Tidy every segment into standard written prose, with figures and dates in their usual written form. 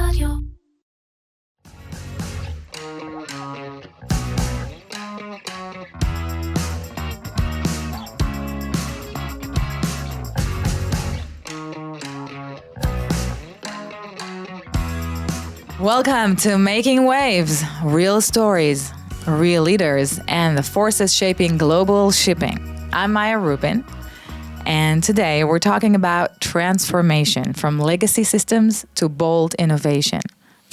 רדיו. Welcome to Making Waves, real stories, real leaders, and the forces shaping global shipping. I'm Maya Rubin, and today we're talking about transformation from legacy systems to bold innovation,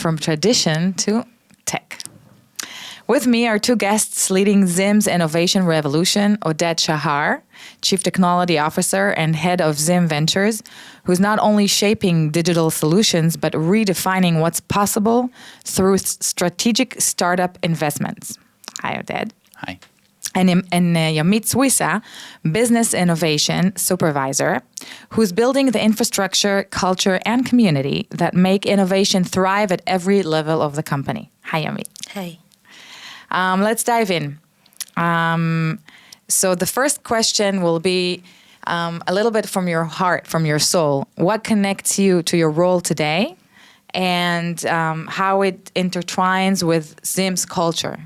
from tradition to tech. With me are two guests leading ZIM's innovation revolution, Oded Shahar, Chief Technology Officer and Head of ZIM Ventures, who's not only shaping digital solutions, but redefining what's possible through strategic startup investments. Hi, Oded. Hi. And Yamit Swisa, Business Innovation Supervisor, who's building the infrastructure, culture, and community that make innovation thrive at every level of the company. Hi, Yamit. Hey. Let's dive in. So the first question will be a little bit from your heart, from your soul. What connects you to your role today, and how it intertwines with ZIM's culture?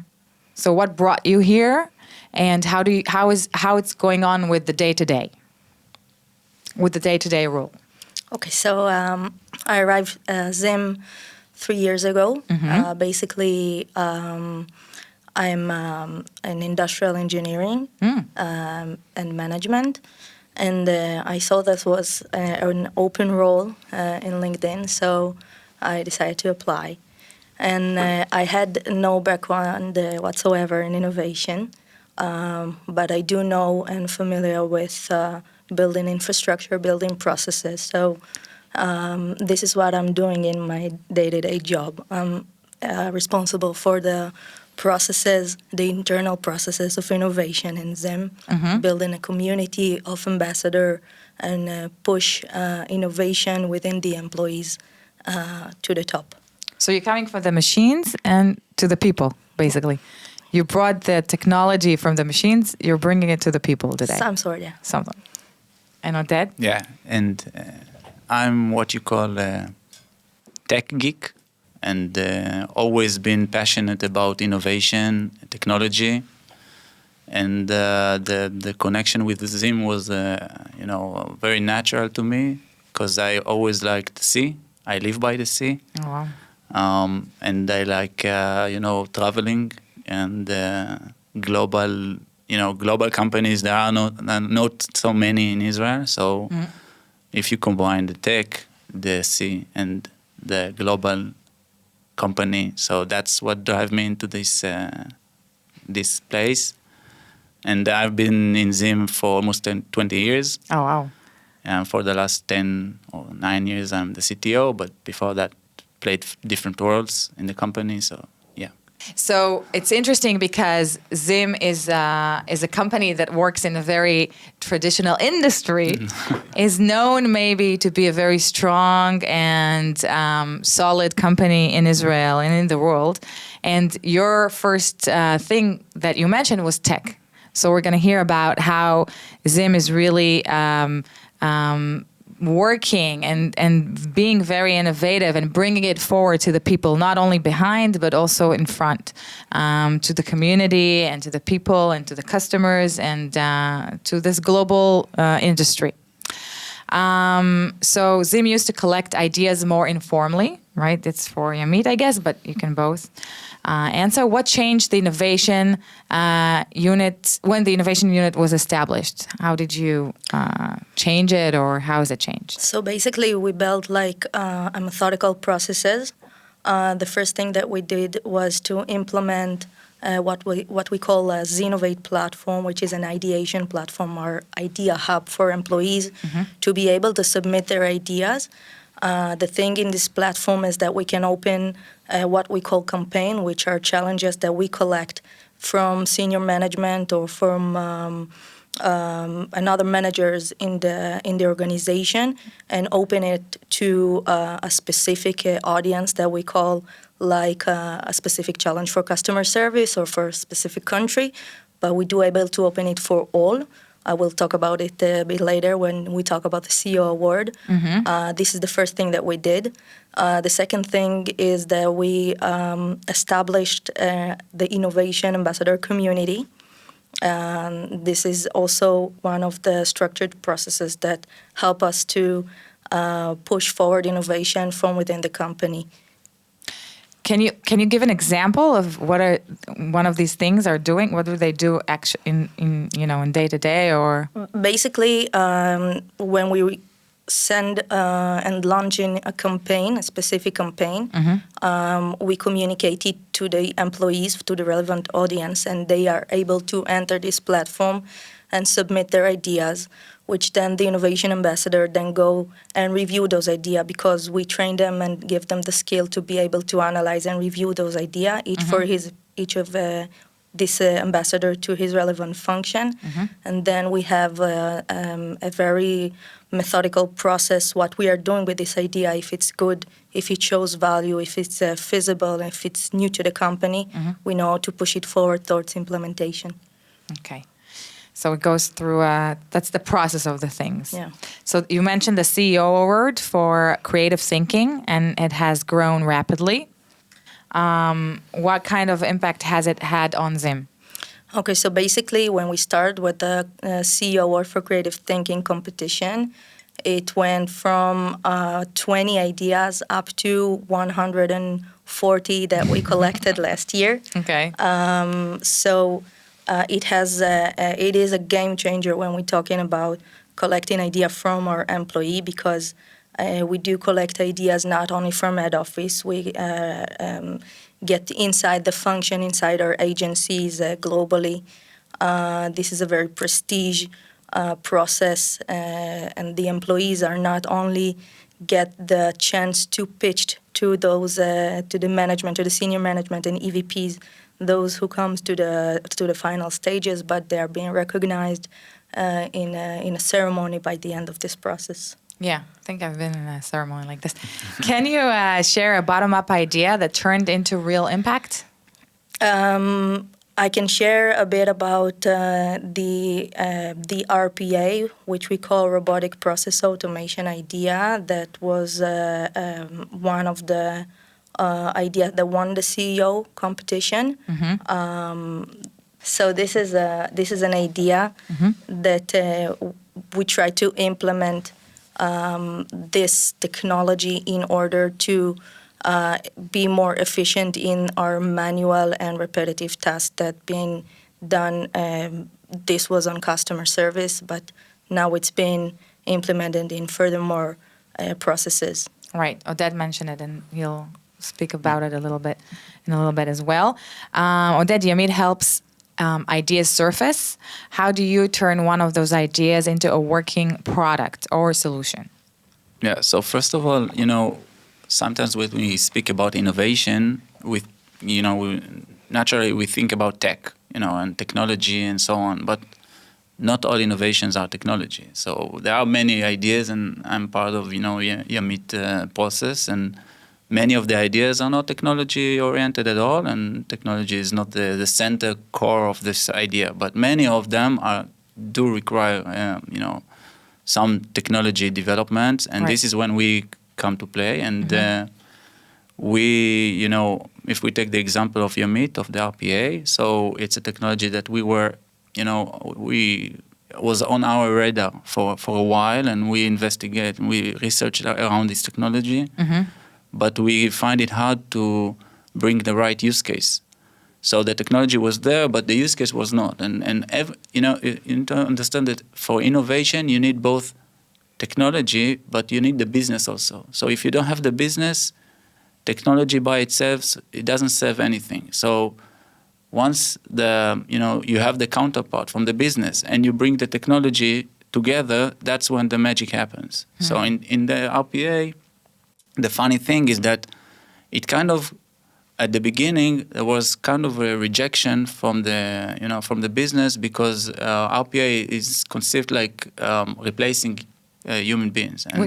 So what brought you here, and how it's going on with the day-to-day role? Okay, so I arrived at ZIM 3 years ago. Basically, I'm in industrial engineering and management, and I saw this was an open role in LinkedIn, so I decided to apply. And I had no background whatsoever in innovation, but I do know and familiar with building infrastructure, building processes. So this is what I'm doing in my day-to-day job. I'm responsible for the processes, the internal processes of innovation in ZIM, building a community of ambassador and push innovation within the employees to the top. So you're coming from the machines and to the people, basically. You brought the technology from the machines, you're bringing it to the people today. Some sort, yeah. Something. And Oded? Yeah, and I'm what you call a tech geek, and always been passionate about innovation, technology, and the connection with ZIM was, very natural to me because I always liked the sea. I live by the sea. Oh, wow. And I like, traveling and global companies. There are not so many in Israel. So if you combine the tech, the sea, and the global company, so that's what drive me into this place. And I've been in ZIM for almost 20 years. Oh, wow. And for the last 10 or 9 years, I'm the CTO, but before that, played different roles in the company, so yeah. So it's interesting because ZIM is a company that works in a very traditional industry, is known maybe to be a very strong and solid company in Israel and in the world. And your first thing that you mentioned was tech. So we're going to hear about how ZIM is really working and being very innovative and bringing it forward to the people, not only behind, but also in front, to the community and to the people and to the customers and to this global industry. So ZIM used to collect ideas more informally, right? It's for Yamit, I guess, but you can both answer. What changed the innovation unit when the innovation unit was established? How did you change it, or how has it changed? So basically, we built a methodical processes. The first thing that we did was to implement what we call a ZInnovate platform, which is an ideation platform or idea hub for employees to be able to submit their ideas. The thing in this platform is that we can open what we call campaign, which are challenges that we collect from senior management or from another managers in the organization, and open it to a specific audience that we call a specific challenge for customer service or for a specific country. But we do able to open it for all. I will talk about it a bit later when we talk about the CEO award. This is the first thing that we did. The second thing is that we established the Innovation Ambassador community. This is also one of the structured processes that help us to push forward innovation from within the company. Can you give an example of what one of these things are doing? What do they do in day to day or? Basically, when we send and launch in a campaign, a specific campaign, we communicate it to the employees, to the relevant audience, and they are able to enter this platform and submit their ideas, which then the innovation ambassador then go and review those ideas, because we train them and give them the skill to be able to analyze and review those ideas, each of this ambassador to his relevant function. And then we have a very methodical process, what we are doing with this idea, if it's good, if it shows value, if it's feasible, if it's new to the company, we know how to push it forward towards implementation. Okay. So it goes through, that's the process of the things. Yeah. So you mentioned the CEO award for creative thinking, and it has grown rapidly. What kind of impact has it had on ZIM? Okay, so basically when we started with the CEO Award for Creative Thinking competition, it went from 20 ideas up to 140 that we collected last year. Okay. It is a game changer when we're talking about collecting idea from our employee, because we do collect ideas not only from head office. We get inside the function, inside our agencies globally. This is a very prestige process, and the employees are not only get the chance to pitch to those to the management, to the senior management and EVPs, those who comes to the final stages, but they are being recognized in a ceremony by the end of this process. Yeah, I think I've been in a ceremony like this. Can you share a bottom-up idea that turned into real impact? I can share a bit about the RPA, which we call robotic process automation idea. That was one of the ideas that won the CEO competition. So this is an idea that we try to implement this technology in order to be more efficient in our manual and repetitive tasks that being done. This was on customer service, but now it's been implemented in furthermore processes. Right. Oded mentioned it, and he'll speak about it in a little bit as well. Oded, Yamit helps ideas surface. How do you turn one of those ideas into a working product or solution? Yeah. So first of all, sometimes when we speak about innovation, naturally we think about tech, and technology and so on. But not all innovations are technology. So there are many ideas, and I'm part of Yamit process, and many of the ideas are not technology oriented at all, and technology is not the center core of this idea. But many of them do require some technology development, and right. This is when we come to play. And if we take the example of Yamit, of the RPA, so it's a technology that we was on our radar for a while, and we investigate and we researched around this technology. But we find it hard to bring the right use case. So the technology was there, but the use case was not. And you need to understand that for innovation, you need both technology, but you need the business also. So if you don't have the business, technology by itself, it doesn't serve anything. So once you have the counterpart from the business and you bring the technology together, that's when the magic happens. So in the RPA, the funny thing is that it kind of, at the beginning, there was kind of a rejection from the business, because RPA is conceived like replacing human beings. And,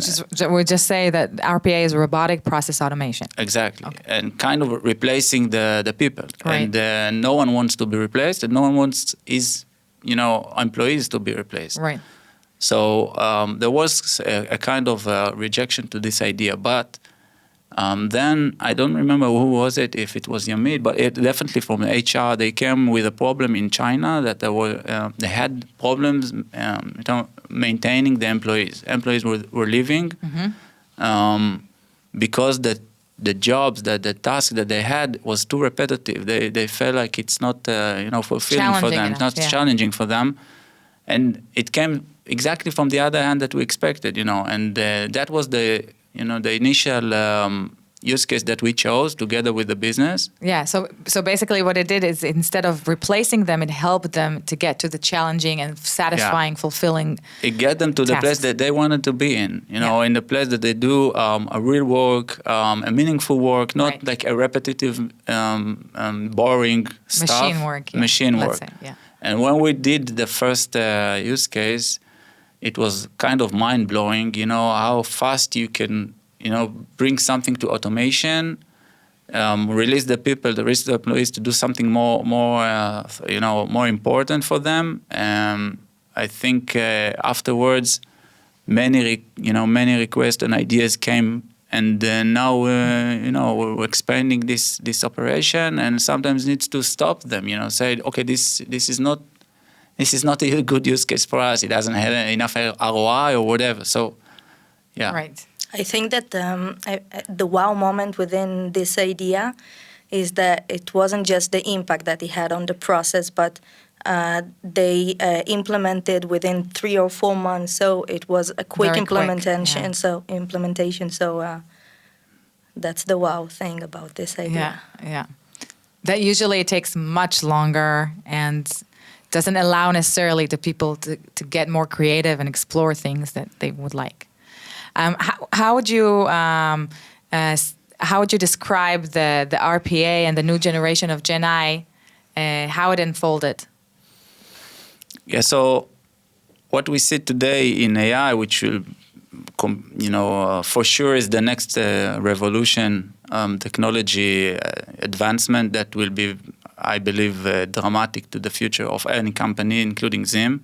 we just say that RPA is robotic process automation. Exactly, okay. And kind of replacing the people. Right. And no one wants to be replaced, and no one is employees to be replaced. Right. So there was a kind of rejection to this idea. But then I don't remember who was it, if it was Yamit, but it definitely from HR. They came with a problem in China that they had problems maintaining the employees. Employees were leaving because the jobs, the task that they had was too repetitive. They felt like it's not fulfilling for them, enough, not challenging for them. And it came exactly from the other hand that we expected, and that was the initial use case that we chose together with the business. Yeah, so basically what it did is instead of replacing them, it helped them to get to the challenging and satisfying, fulfilling It get them to the place that they wanted to be in, in the place that they do a real work, a meaningful work, not like a repetitive, boring stuff. Machine work. Say, yeah. And when we did the first use case, it was kind of mind-blowing, how fast you can, bring something to automation, release the employees to do something more important for them. I think afterwards, many requests and ideas came, and now we're expanding this operation, and sometimes needs to stop them. Say, okay, this is not a good use case for us. It doesn't have enough ROI or whatever. So, yeah. Right. I think that the wow moment within this idea is that it wasn't just the impact that it had on the process, but they implemented within 3 or 4 months. So it was a quick implementation. So that's the wow thing about this idea. Yeah. That usually it takes much longer and doesn't allow necessarily the people to get more creative and explore things that they would like. How would you describe the RPA and the new generation of Gen I, how it unfolded? Yeah, so what we see today in AI, which will, for sure is the next revolution, technology advancement that will be, I believe, dramatic to the future of any company, including ZIM.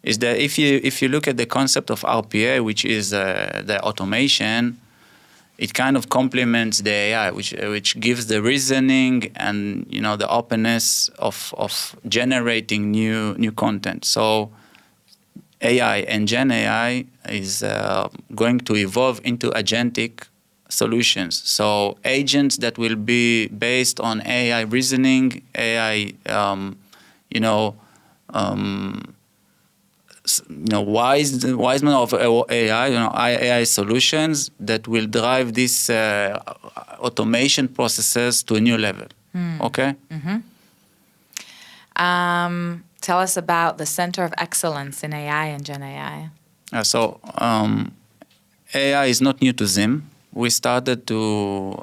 Is that if you look at the concept of RPA, which is the automation, it kind of complements the AI, which gives the reasoning and the openness of generating new content. So AI and Gen AI is going to evolve into agentic solutions. So agents that will be based on AI reasoning, AI, wiseman of AI, AI solutions that will drive these automation processes to a new level. Okay. Tell us about the Center of Excellence in AI and Gen AI. So AI is not new to ZIM. We started to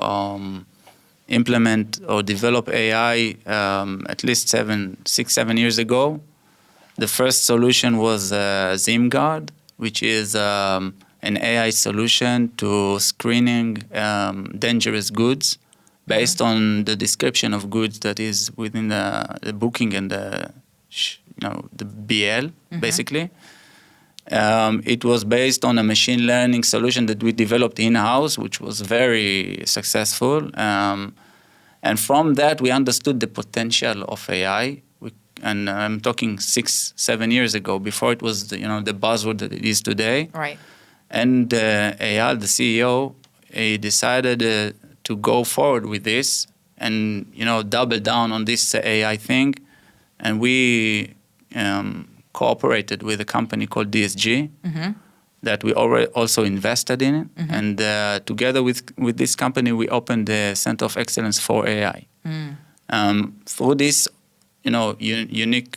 implement or develop AI at least 6-7 years ago. The first solution was ZIM Guard, which is an AI solution to screening dangerous goods based on the description of goods that is within the booking and the BL, basically. It was based on a machine learning solution that we developed in-house, which was very successful. And from that, we understood the potential of AI. And I'm talking 6-7 years ago, before it was the buzzword that it is today. Right. And Eyal, the CEO, he decided to go forward with this and double down on this AI thing. And we cooperated with a company called DSG that we already also invested in it. And together with this company, we opened the Center of Excellence for AI. Through this unique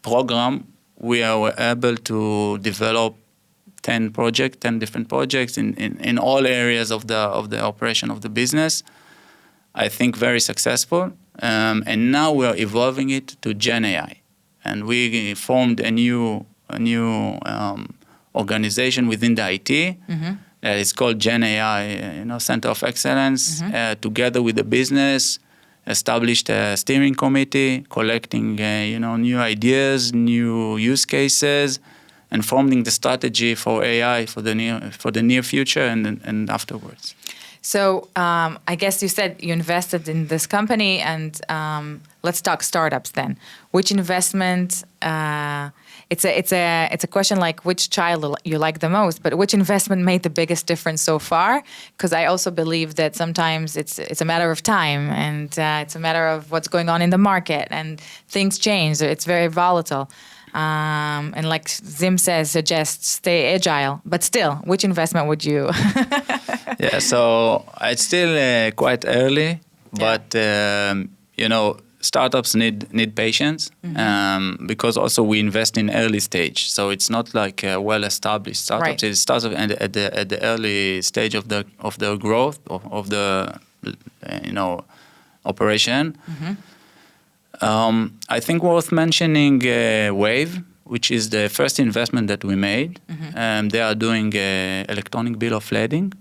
program, we were able to develop 10 different projects in all areas of the operation of the business. I think very successful. And now we are evolving it to Gen AI. And we formed a new organization within the IT that is called Gen AI, Center of Excellence, together with the business. established a steering committee, collecting new ideas, new use cases, and forming the strategy for AI for the near future and afterwards. So I guess you said you invested in this company, and let's talk startups then. Which investment? It's a question like which child you like the most, but which investment made the biggest difference so far? Because I also believe that sometimes it's a matter of time, and it's a matter of what's going on in the market, and things change. It's very volatile. And like ZIM suggests, stay agile. But still, which investment would you? Yeah, so it's still quite early, but startups need patience, because also we invest in early stage. So it's not like a well-established startup. Right. It starts at the early stage of the growth of the operation. I think worth mentioning Wave, which is the first investment that we made. They are doing electronic bill of lading.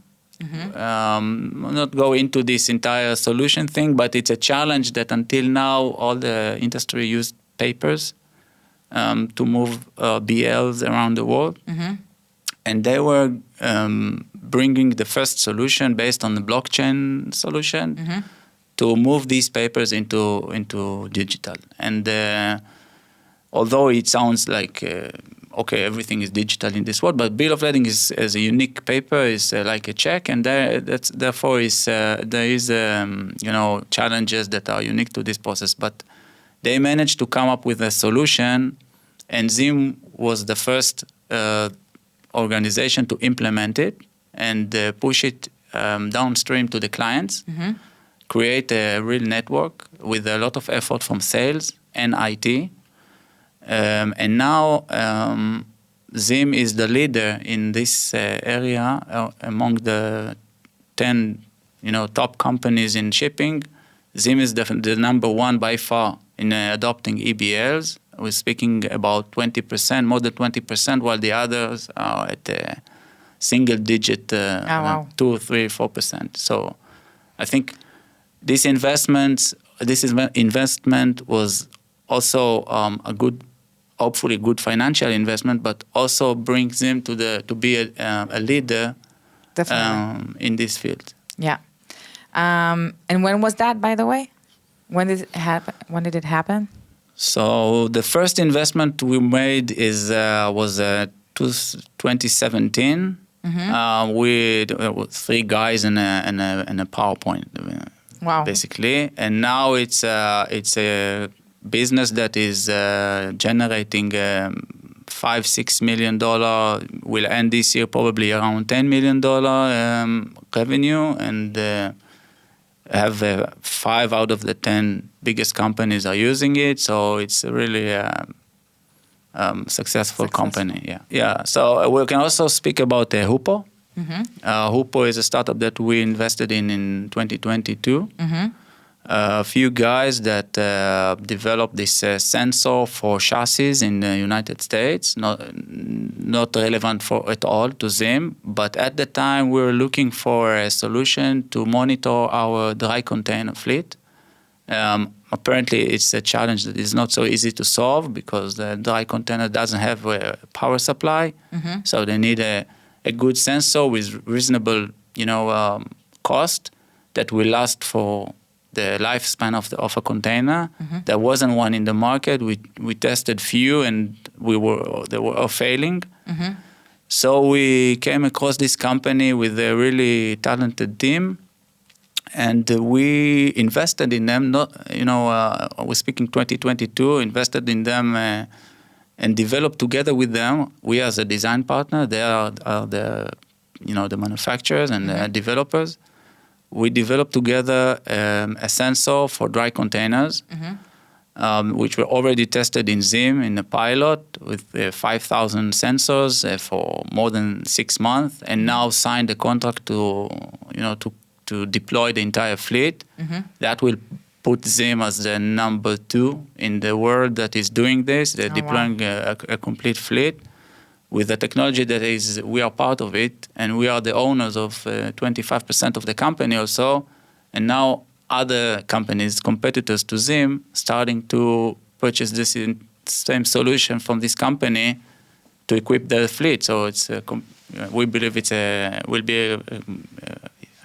I'll not go into this entire solution thing, but it's a challenge that until now all the industry used papers to move BLs around the world. And they were bringing the first solution based on the blockchain solution to move these papers into digital. And although it sounds like okay, everything is digital in this world, but bill of lading is a unique paper, is like a check, and there is challenges that are unique to this process. But they managed to come up with a solution, and ZIM was the first organization to implement it and push it downstream to the clients, create a real network with a lot of effort from sales and IT. And now ZIM is the leader in this area among the 10 top companies in shipping. ZIM is the number one by far in adopting EBLs. We're speaking about 20%, more than 20%, while the others are at a single digit, 2, 3, 4%. So I think this investment was also hopefully good financial investment, but also brings them to be a leader in this field. Yeah. And when was that, by the way? When did it happen? So the first investment we made was 2017. With 3 guys and a PowerPoint, basically. And now it's a business that is generating $5-6 million. Will end this year probably around $10 million revenue, and have 5 out of the 10 biggest companies are using it. So it's really a successful company. Yeah. So we can also speak about Hupo. Hupo is a startup that we invested in 2022. A few guys that developed this sensor for chassis in the United States, not relevant at all to ZIM, but at the time we were looking for a solution to monitor our dry container fleet. Apparently it's a challenge that is not so easy to solve because the dry container doesn't have a power supply, so they need a good sensor with reasonable cost that will last for the lifespan of a container. There wasn't one in the market. We tested few, and they were all failing. So we came across this company with a really talented team, and we invested in them. We're speaking 2022. Invested in them and developed together with them. We as a design partner. They are the manufacturers and the developers. We developed together a sensor for dry containers, which were already tested in ZIM in a pilot with 5,000 sensors for more than 6 months, and now signed a contract to deploy the entire fleet. That will put ZIM as the number 2 in the world that is doing this. They're deploying a complete fleet with the technology that we are part of it, and we are the owners of 25% of the company or so. And now other companies, competitors to ZIM, starting to purchase this same solution from this company to equip their fleet. So we believe will be a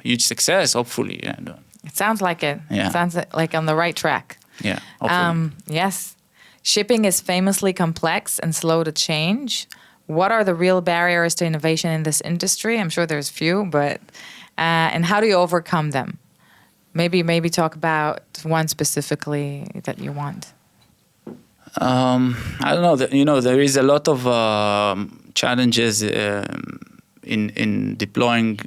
huge success, hopefully. Yeah. It sounds like it. Yeah. It sounds like on the right track. Yeah, hopefully. Yes. Shipping is famously complex and slow to change. What are the real barriers to innovation in this industry? I'm sure there's few, but and how do you overcome them? Maybe talk about one specifically that you want. I don't know. There is a lot of challenges in deploying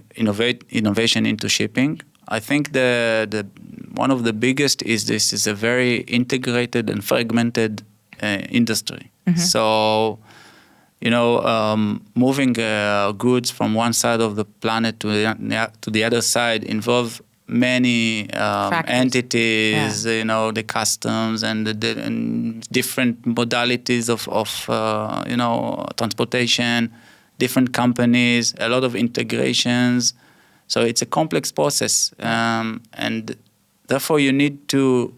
innovation into shipping. I think the one of the biggest is this is a very integrated and fragmented industry. Mm-hmm. So, moving goods from one side of the planet to the other side involves many entities, yeah. The customs and and different modalities of transportation, different companies, a lot of integrations. So it's a complex process, and therefore you need to,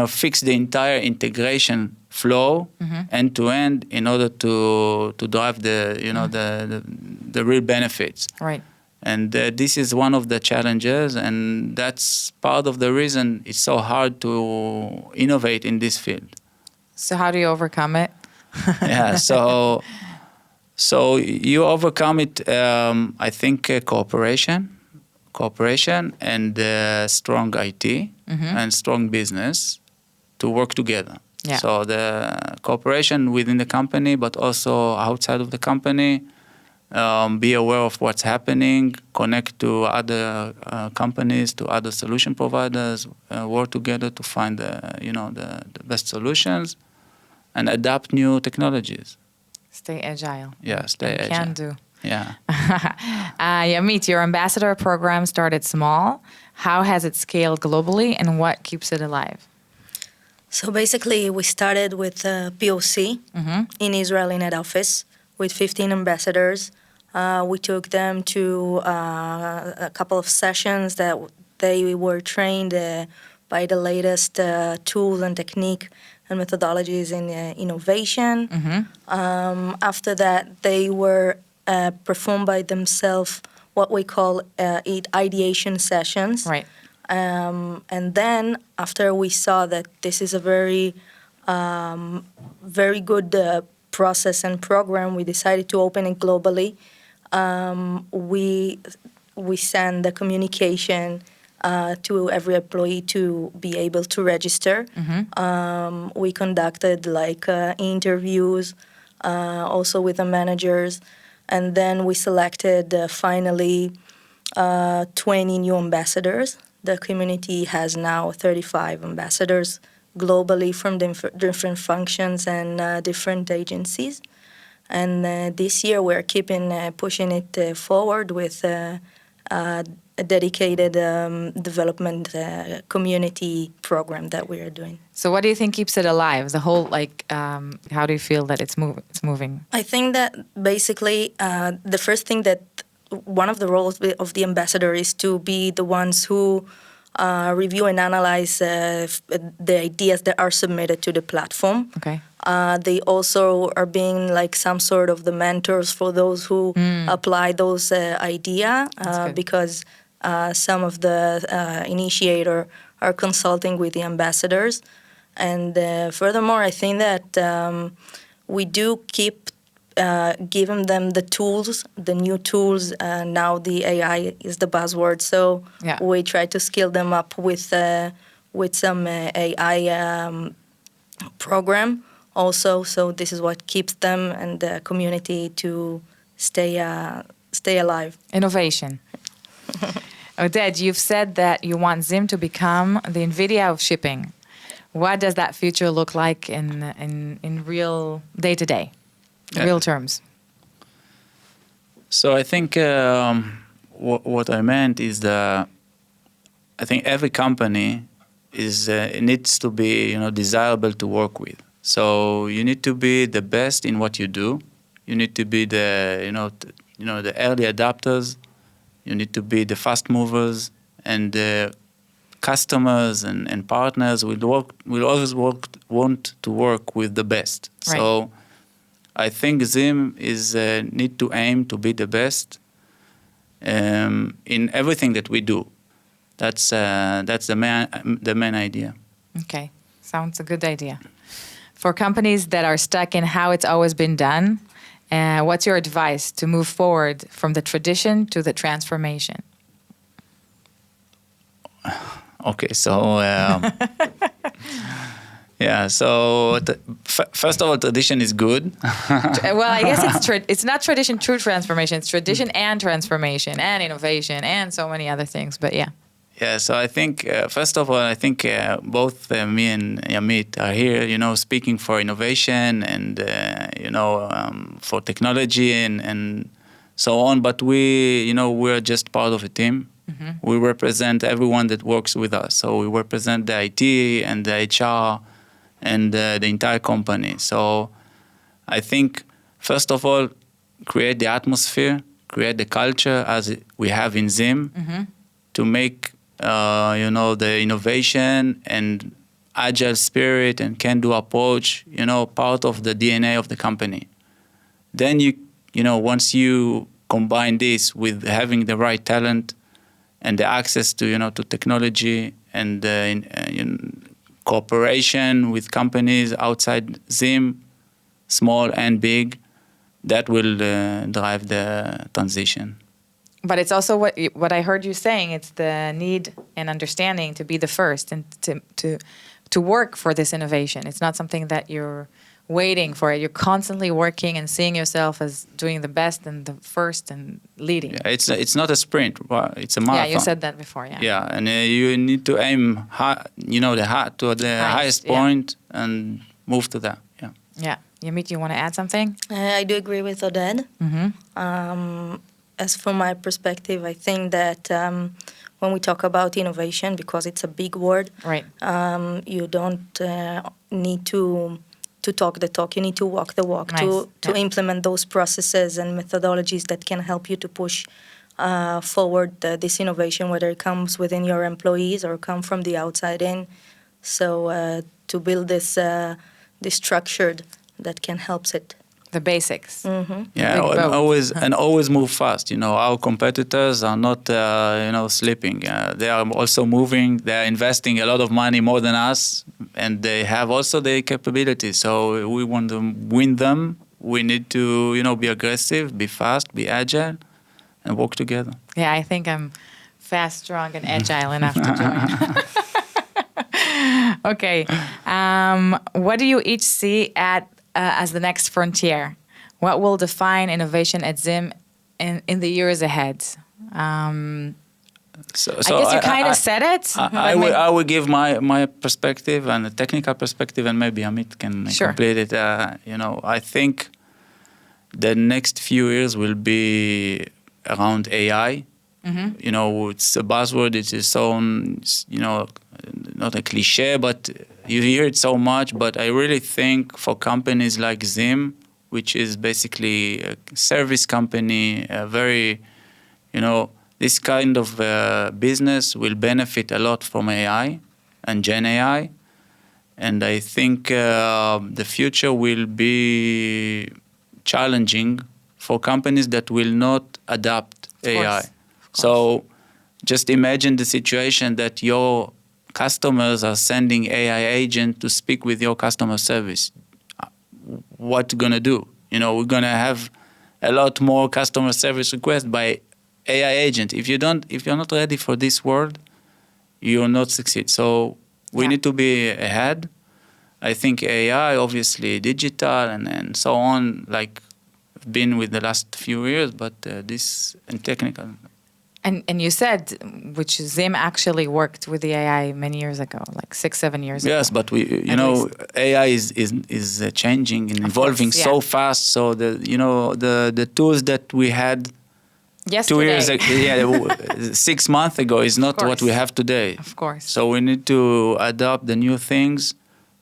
fix the entire integration flow end to end in order to drive the real benefits. Right. And this is one of the challenges, and that's part of the reason it's so hard to innovate in this field. So how do you overcome it? Yeah, so you overcome it, I think, cooperation and strong IT and strong business to work together. Yeah. So the cooperation within the company, but also outside of the company, be aware of what's happening, connect to other companies, to other solution providers, work together to find the best solutions and adapt new technologies. Stay agile. Yeah, stay agile. Can do. Yeah. Yamit, your ambassador program started small. How has it scaled globally, and what keeps it alive? So basically, we started with a POC in Israel in head office with 15 ambassadors. We took them to a couple of sessions that they were trained by the latest tools and technique and methodologies in innovation. After that, they were performed by themselves what we call ideation sessions. Right. And then after we saw that this is a very, very good process and program, we decided to open it globally. We send the communication to every employee to be able to register. We conducted interviews also with the managers, and then we selected finally 20 new ambassadors. The community has now 35 ambassadors globally from different functions and different agencies. And this year we're keeping pushing it forward with a dedicated development community program that we are doing. So what do you think keeps it alive? The whole, how do you feel that it's moving? I think that basically the first thing that one of the roles of the ambassador is to be the ones who review and analyze the ideas that are submitted to the platform. Okay. They also are being like some sort of the mentors for those who apply those ideas because some of the initiator are consulting with the ambassadors. And furthermore, I think that we do keep giving them the tools, the new tools. Now the AI is the buzzword, so we try to skill them up with some AI program also. So this is what keeps them and the community to stay alive. Innovation. Oded, you've said that you want ZIM to become the NVIDIA of shipping. What does that future look like in real day-to-day? Real terms. So I think what I meant is I think every company needs to be desirable to work with. So you need to be the best in what you do. You need to be the early adapters. You need to be the fast movers and customers and partners will always want to work with the best. Right. So I think ZIM is need to aim to be the best in everything that we do. That's the main idea. Okay, sounds a good idea. For companies that are stuck in how it's always been done, what's your advice to move forward from the tradition to the transformation? Okay, so yeah, so first of all, tradition is good. Well, I guess it's not tradition, true transformation. It's tradition and transformation and innovation and so many other things. But yeah. Yeah, so I think, first of all, I think both me and Yamit are here, speaking for innovation and, for technology and so on. But we're just part of a team. Mm-hmm. We represent everyone that works with us. So we represent the IT and the HR and the entire company. So I think, first of all, create the atmosphere, create the culture as we have in ZIM mm-hmm. to make the innovation and agile spirit and can-do approach, part of the DNA of the company. Then once you combine this with having the right talent and the access to, to technology and cooperation with companies outside ZIM, small and big, that will drive the transition. But it's also what I heard you saying. It's the need and understanding to be the first and to work for this innovation. It's not something that you're waiting for. You're constantly working and seeing yourself as doing the best and the first and leading. Yeah, it's not a sprint. It's a marathon. Yeah, you said that before. Yeah. Yeah, and you need to aim high, to the highest point and move to that. Yeah. Yeah. Yamit, you want to add something? I do agree with Oded. Mm-hmm. As from my perspective, I think that when we talk about innovation, because it's a big word, right? You don't need to talk the talk. You need to walk the walk. Nice. to implement those processes and methodologies that can help you to push forward this innovation, whether it comes within your employees or come from the outside in. So to build this structured that can help it. The basics. Mm-hmm. Yeah, and always move fast. Our competitors are not, sleeping. They are also moving. They are investing a lot of money more than us, and they have also the capabilities. So we want to win them. We need to, be aggressive, be fast, be agile, and work together. Yeah, I think I'm fast, strong, and agile enough to join. Okay. What do you each see as the next frontier? What will define innovation at ZIM in the years ahead? I guess you kind of said it. I will give my perspective and a technical perspective, and maybe Amit can complete it. I think the next few years will be around AI. Mm-hmm. It's a buzzword. It is so, not a cliche, but you hear it so much. But I really think for companies like ZIM, which is basically a service company, very, this kind of business will benefit a lot from AI and Gen AI. And I think the future will be challenging for companies that will not adapt AI. So just imagine the situation that your customers are sending AI agent to speak with your customer service. What going to do? We're going to have a lot more customer service requests by AI agent. If you're not ready for this world, you will not succeed. So we need to be ahead. I think AI, obviously digital and so on, like been with the last few years, but this and technical. And you said, which ZIM actually worked with the AI many years ago, like 6-7 years ago. Yes, but AI is changing and evolving so fast. So the tools that we had yesterday. 2 years ago, 6 months ago is not what we have today. Of course. So we need to adopt the new things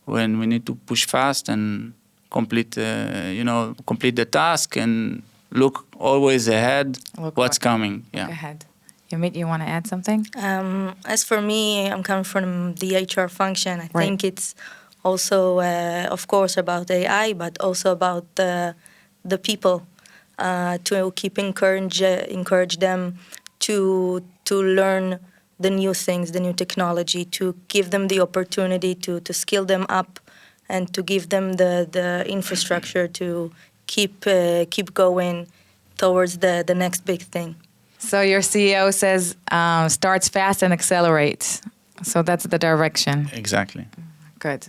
when we need to push fast and complete the task and look always ahead. What's coming? Look ahead. Yamit, you want to add something? As for me, I'm coming from the HR function. I think it's also, of course, about AI, but also about the people, to keep encourage them to learn the new things, the new technology, to give them the opportunity to skill them up, and to give them the infrastructure to keep going towards the next big thing. So your CEO says starts fast and accelerates. So that's the direction. Exactly. Good.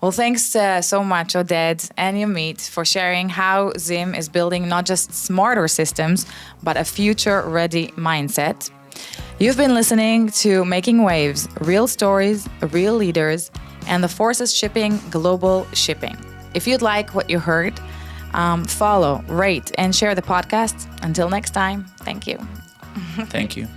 Well, thanks so much, Oded and Yamit, for sharing how ZIM is building not just smarter systems, but a future-ready mindset. You've been listening to Making Waves, real stories, real leaders, and the forces shaping global shipping. If you'd like what you heard, follow, rate, and share the podcast. Until next time, thank you. Thank you.